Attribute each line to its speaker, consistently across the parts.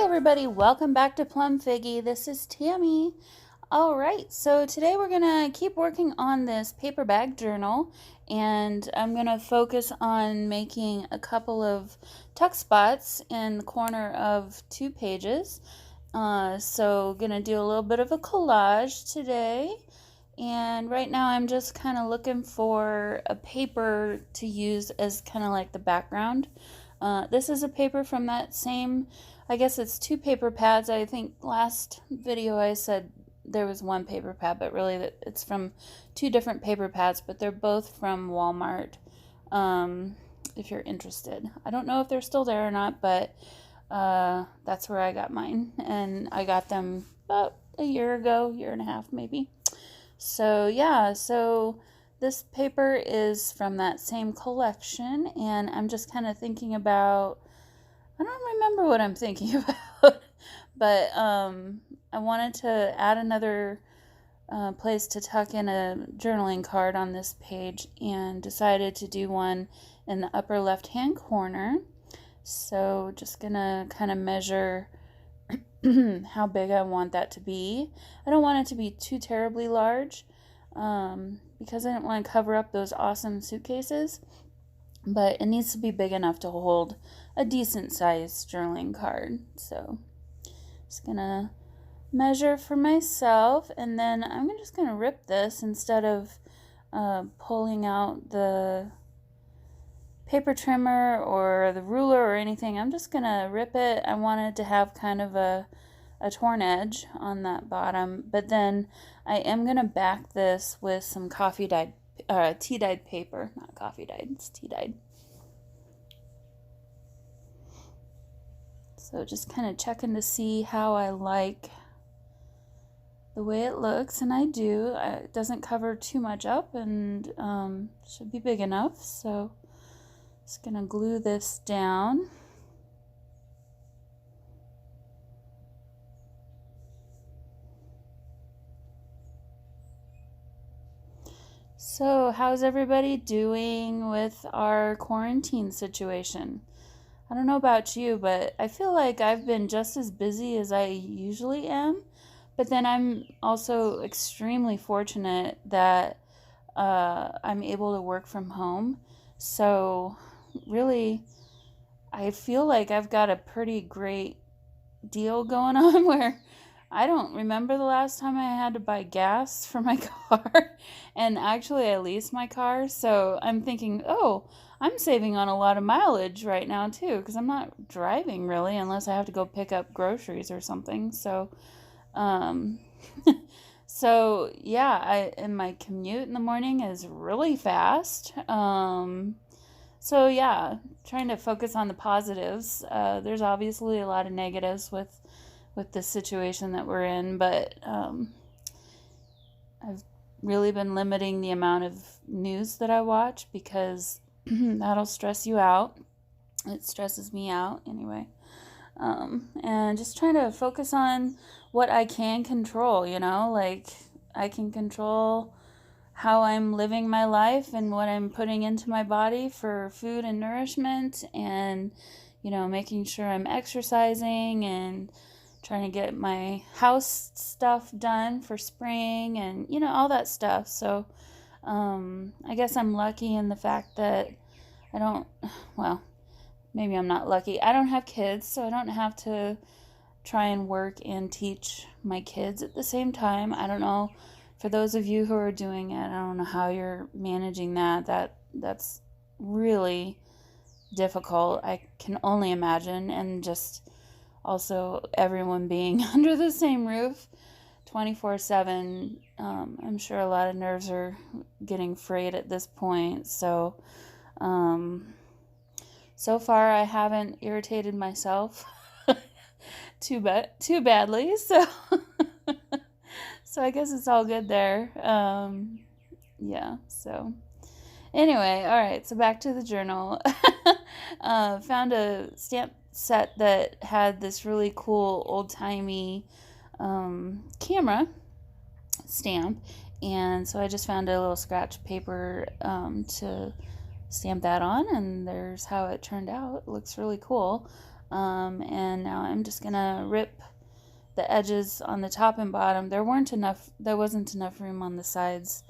Speaker 1: everybody, welcome back to Plum Figgy. This is Tammy. All right, so today we're gonna keep working on this paper bag journal, and I'm gonna focus on making a couple of tuck spots in the corner of 2 pages. So gonna do a little bit of a collage today, and right now I'm just kind of looking for a paper to use as kind of like the background. This is a paper from that same, I guess it's 2 paper pads. I think last video I said there was 1 paper pad, but really it's from 2 different paper pads, but they're both from Walmart, if you're interested. I don't know if they're still there or not, but that's where I got mine, and I got them about a year ago, year and a half maybe. So yeah, so this paper is from that same collection, and I'm just kind of thinking about, I don't remember what I'm thinking about, but I wanted to add another place to tuck in a journaling card on this page, and decided to do one in the upper left hand corner. So just gonna kind of measure how big I want that to be. I don't want it to be too terribly large, because I don't want to cover up those awesome suitcases, but it needs to be big enough to hold a decent sized journaling card. So just gonna measure for myself, and then I'm just gonna rip this instead of pulling out the paper trimmer or the ruler or anything. I'm just gonna rip it. I wanted to have kind of a torn edge on that bottom, but then I am gonna back this with some tea dyed paper. Not coffee dyed, it's tea dyed. So just kind of checking to see how I like the way it looks, and I do. It doesn't cover too much up, and should be big enough. So just gonna glue this down. So how's everybody doing with our quarantine situation? I don't know about you, but I feel like I've been just as busy as I usually am. But then I'm also extremely fortunate that I'm able to work from home. So really, I feel like I've got a pretty great deal going on where I don't remember the last time I had to buy gas for my car. And actually, I leased my car. So I'm thinking, oh, I'm saving on a lot of mileage right now, too, because I'm not driving really unless I have to go pick up groceries or something. So, so yeah, and my commute in the morning is really fast. So yeah, trying to focus on the positives. There's obviously a lot of negatives with the situation that we're in, but I've really been limiting the amount of news that I watch, because that'll stress you out. It stresses me out anyway. And just trying to focus on what I can control, like I can control how I'm living my life and what I'm putting into my body for food and nourishment, and making sure I'm exercising and trying to get my house stuff done for spring, and all that stuff. So I guess I'm lucky in the fact that well, maybe I'm not lucky. I don't have kids, so I don't have to try and work and teach my kids at the same time. I don't know, for those of you who are doing it, I don't know how you're managing that. That's really difficult. I can only imagine. And just also everyone being under the same roof 24/7, I'm sure a lot of nerves are getting frayed at this point. So so far I haven't irritated myself too badly, so so I guess it's all good there. Yeah, so anyway, all right, so back to the journal. Found a stamp set that had this really cool old-timey camera stamp, and so I just found a little scratch paper to stamp that on, and there's how it turned out. It looks really cool. And now I'm just gonna rip the edges on the top and bottom. There wasn't enough room on the sides,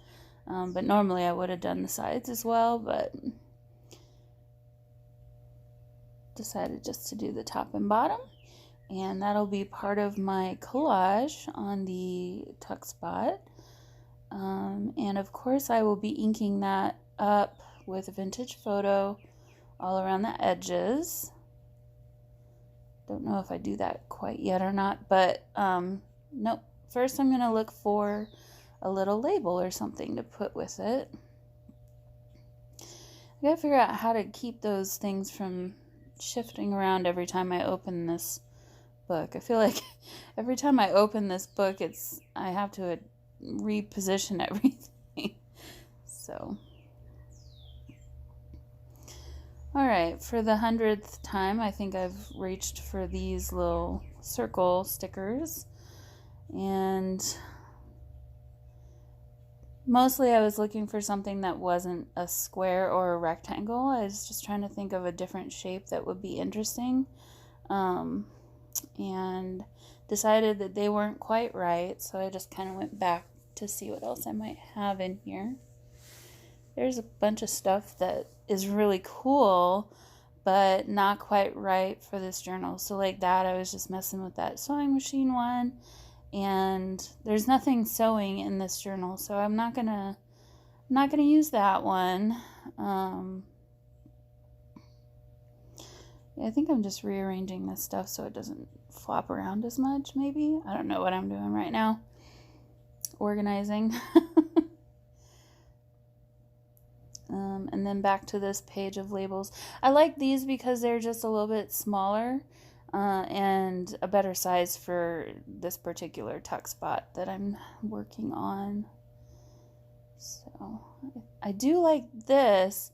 Speaker 1: but normally I would have done the sides as well, but decided just to do the top and bottom. And that'll be part of my collage on the tuck spot. And of course I will be inking that up with a vintage photo all around the edges. Don't know if I do that quite yet or not, but nope. First I'm gonna look for a little label or something to put with it. I gotta figure out how to keep those things from shifting around every time I open this book. I feel like every time I open this book, I have to reposition everything. So, all right, for the 100th time, I think I've reached for these little circle stickers, and mostly I was looking for something that wasn't a square or a rectangle. I was just trying to think of a different shape that would be interesting, and decided that they weren't quite right, so I just kind of went back to see what else I might have in here. There's a bunch of stuff that is really cool, but not quite right for this journal. So like that, I was just messing with that sewing machine one, and there's nothing sewing in this journal, so I'm not gonna use that one. I think I'm just rearranging this stuff so it doesn't flop around as much, maybe. I don't know what I'm doing right now. Organizing. And then back to this page of labels. I like these because they're just a little bit smaller and a better size for this particular tuck spot that I'm working on. So I do like this,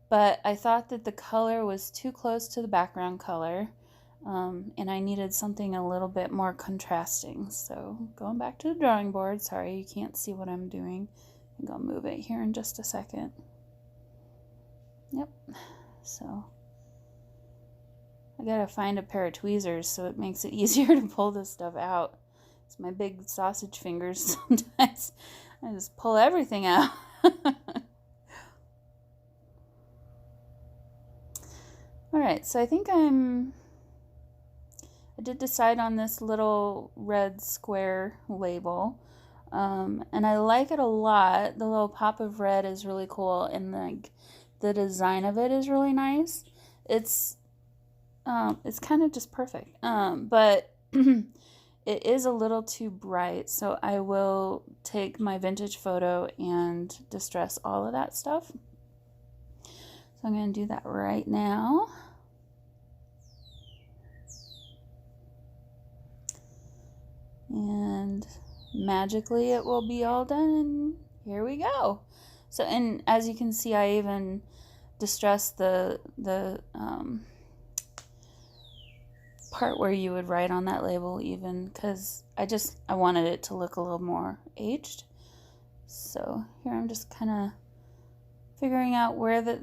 Speaker 1: but I thought that the color was too close to the background color, and I needed something a little bit more contrasting. So going back to the drawing board. Sorry, you can't see what I'm doing. I think I'll move it here in just a second. Yep, so I gotta find a pair of tweezers so it makes it easier to pull this stuff out. It's my big sausage fingers sometimes. I just pull everything out. Alright, so I think I did decide on this little red square label. And I like it a lot. The little pop of red is really cool, and the design of it is really nice. It's kind of just perfect. But it is a little too bright, so I will take my vintage photo and distress all of that stuff. So I'm going to do that right now. And magically it will be all done, and here we go. So, and as you can see, I even distressed the part where you would write on that label, even because I wanted it to look a little more aged. So here I'm just kind of figuring out where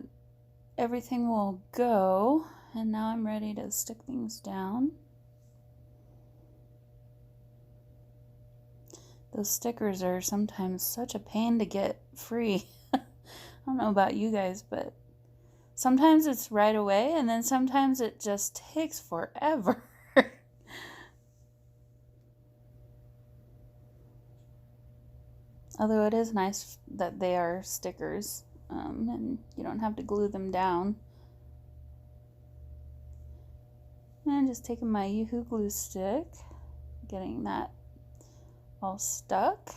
Speaker 1: everything will go, and now I'm ready to stick things down. Those stickers are sometimes such a pain to get free. I don't know about you guys, but sometimes it's right away, and then sometimes it just takes forever. Although it is nice that they are stickers, and you don't have to glue them down. And just taking my Yoo-Hoo glue stick, getting that all stuck.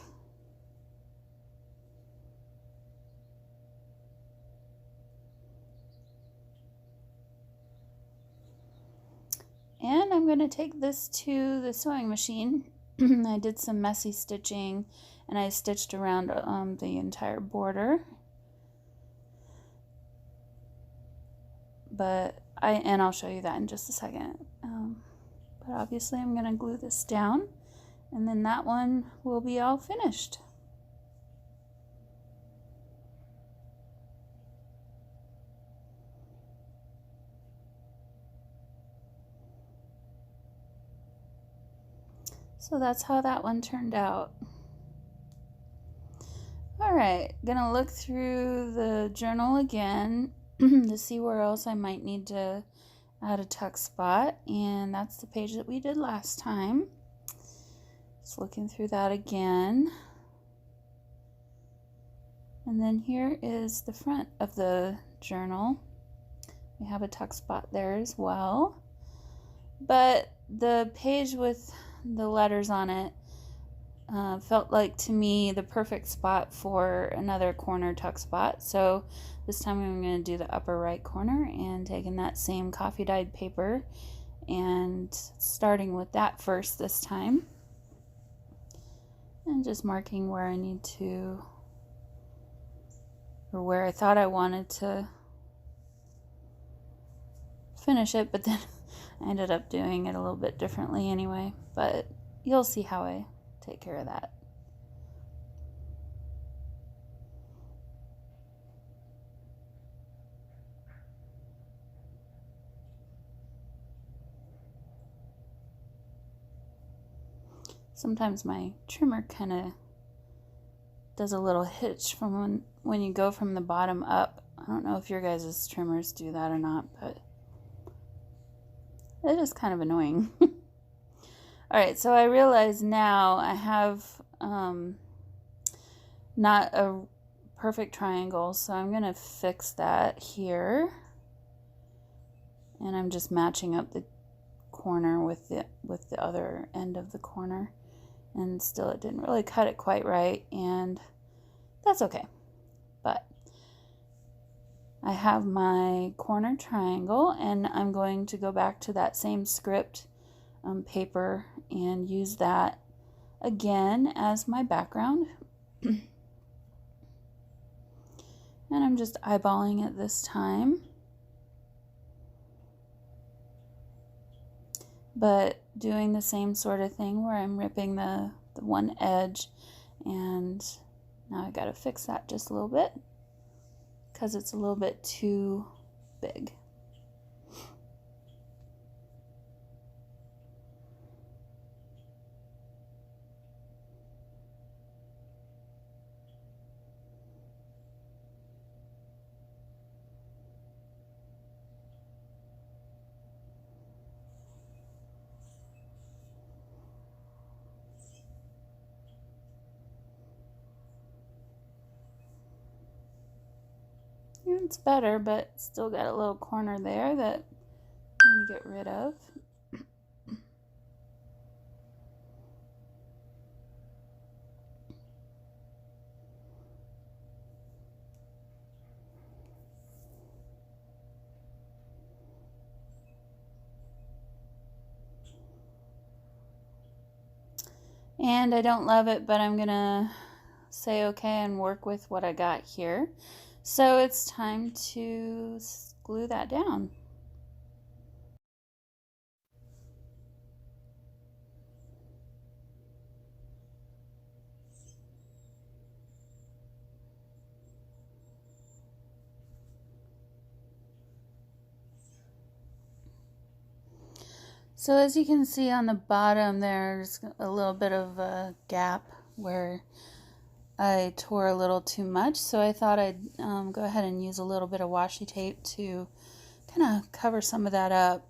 Speaker 1: And I'm going to take this to the sewing machine. I did some messy stitching, and I stitched around the entire border. And I'll show you that in just a second. But obviously I'm going to glue this down, and then that one will be all finished. So that's how that one turned out. All right, gonna look through the journal again to see where else I might need to add a tuck spot, and that's the page that we did last time. Just looking through that again. And then here is the front of the journal. We have a tuck spot there as well. But the page with the letters on it felt like to me the perfect spot for another corner tuck spot. So this time I'm going to do the upper right corner and taking that same coffee dyed paper and starting with that first this time. And just marking where I need to, or where I thought I wanted to finish it, but then I ended up doing it a little bit differently anyway, but you'll see how I take care of that. Sometimes my trimmer kind of does a little hitch from when you go from the bottom up. I don't know if your guys' trimmers do that or not, but it is kind of annoying. Alright, so I realize now I have not a perfect triangle, so I'm going to fix that here. And I'm just matching up the corner with the other end of the corner. And still it didn't really cut it quite right, and that's okay. But I have my corner triangle, and I'm going to go back to that same script paper and use that again as my background. And I'm just eyeballing it this time, but doing the same sort of thing where I'm ripping the one edge, and now I gotta fix that just a little bit because it's a little bit too big. It's better, but still got a little corner there that I'm going to get rid of. And I don't love it, but I'm going to say okay and work with what I got here. So it's time to glue that down. So as you can see on the bottom, there's a little bit of a gap where I tore a little too much, so I thought I'd go ahead and use a little bit of washi tape to kind of cover some of that up.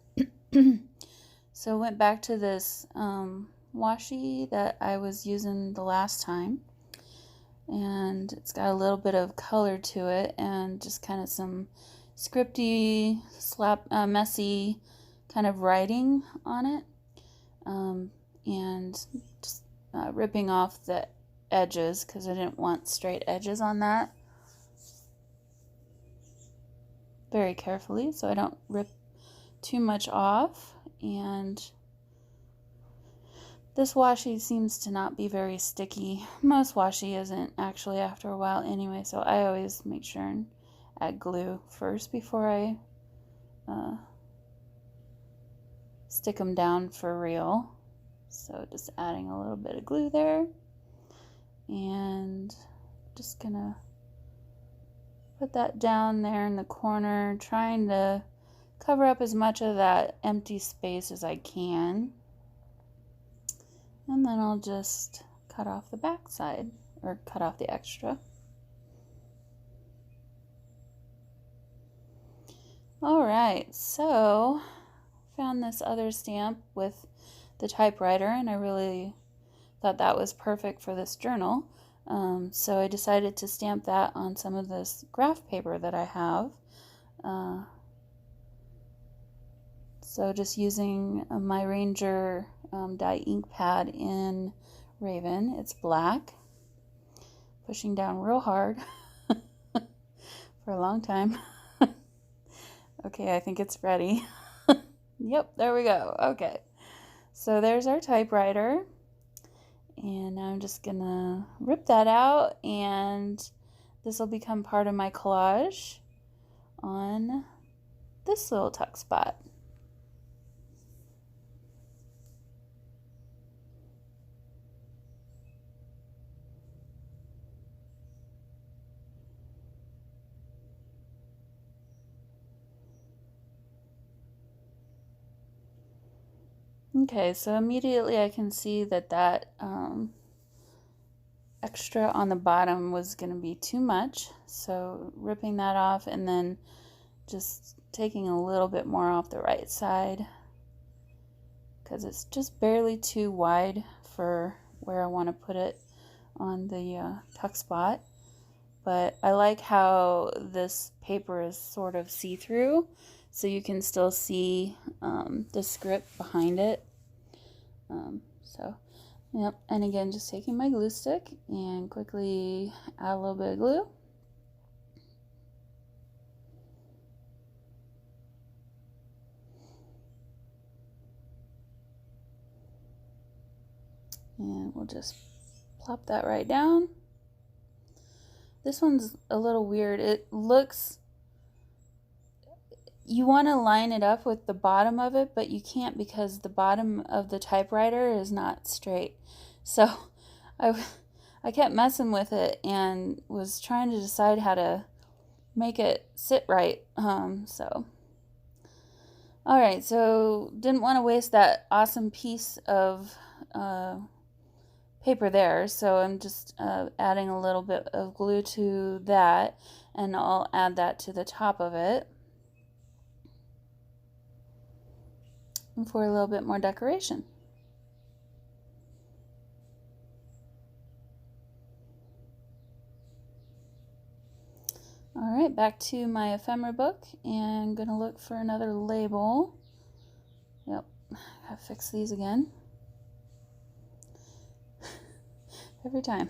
Speaker 1: So I went back to this washi that I was using the last time, and it's got a little bit of color to it and just kind of some scripty, messy kind of writing on it, and just ripping off the edges because I didn't want straight edges on that, very carefully so I don't rip too much off. And this washi seems to not be very sticky. Most washi isn't actually after a while anyway, so I always make sure and add glue first before I stick them down for real. So just adding a little bit of glue there, and just gonna put that down there in the corner, trying to cover up as much of that empty space as I can. And then I'll just cut off the back side, or cut off the extra. Alright, so found this other stamp with the typewriter, and I really thought that was perfect for this journal. So I decided to stamp that on some of this graph paper that I have. So just using my Ranger dye ink pad in Raven. It's black. Pushing down real hard for a long time. Okay, I think it's ready. Yep, there we go. Okay, so there's our typewriter. And I'm just gonna rip that out, and this will become part of my collage on this little tuck spot. Okay, so immediately I can see that extra on the bottom was going to be too much. So ripping that off and then just taking a little bit more off the right side because it's just barely too wide for where I want to put it on the tuck spot. But I like how this paper is sort of see-through, so you can still see the script behind it. Yep, and again, just taking my glue stick and quickly add a little bit of glue. And we'll just plop that right down. This one's a little weird. It looks, you want to line it up with the bottom of it, but you can't because the bottom of the typewriter is not straight. So I kept messing with it and was trying to decide how to make it sit right. Alright, so didn't want to waste that awesome piece of paper there, so I'm just adding a little bit of glue to that, and I'll add that to the top of it for a little bit more decoration. Alright, back to my ephemera book, and I'm gonna look for another label. Yep, gotta fix these again. Every time.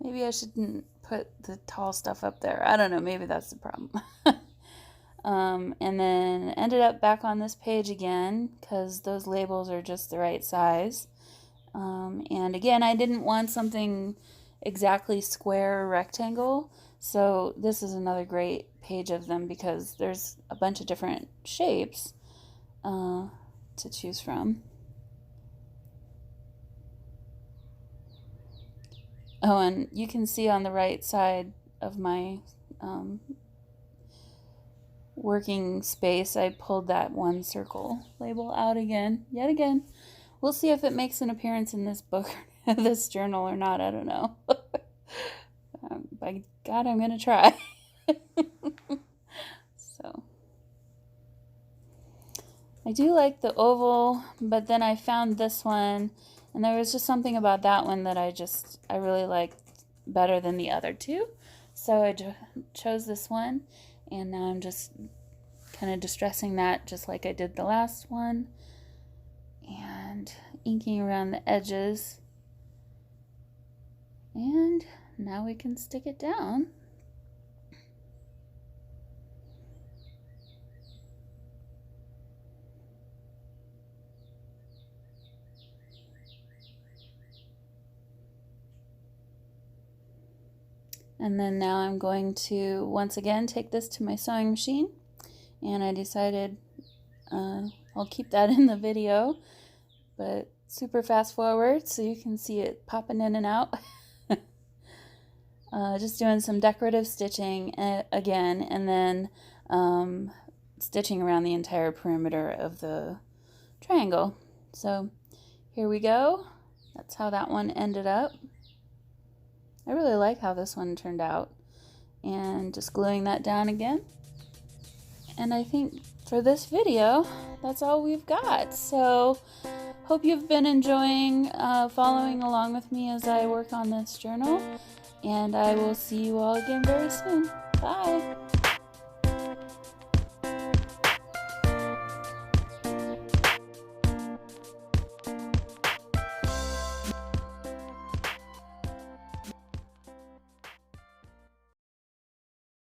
Speaker 1: Maybe I shouldn't put the tall stuff up there. I don't know, maybe that's the problem. And then ended up back on this page again because those labels are just the right size. And again, I didn't want something exactly square or rectangle, so this is another great page of them because there's a bunch of different shapes to choose from. Oh, and you can see on the right side of my working space, I pulled that one circle label out again, yet again. We'll see if it makes an appearance in this book, this journal or not, I don't know. By God, I'm gonna try. So, I do like the oval, but then I found this one, and there was just something about that one that I really liked better than the other two. So I chose this one, and now I'm just kind of distressing that just like I did the last one, and inking around the edges. And now we can stick it down. And then now I'm going to once again take this to my sewing machine, and I decided I'll keep that in the video, but super fast forward so you can see it popping in and out. Just doing some decorative stitching again, and then stitching around the entire perimeter of the triangle. So here we go. That's how that one ended up. I really like how this one turned out. And just gluing that down again. And I think for this video, that's all we've got. So hope you've been enjoying following along with me as I work on this journal. And I will see you all again very soon. Bye!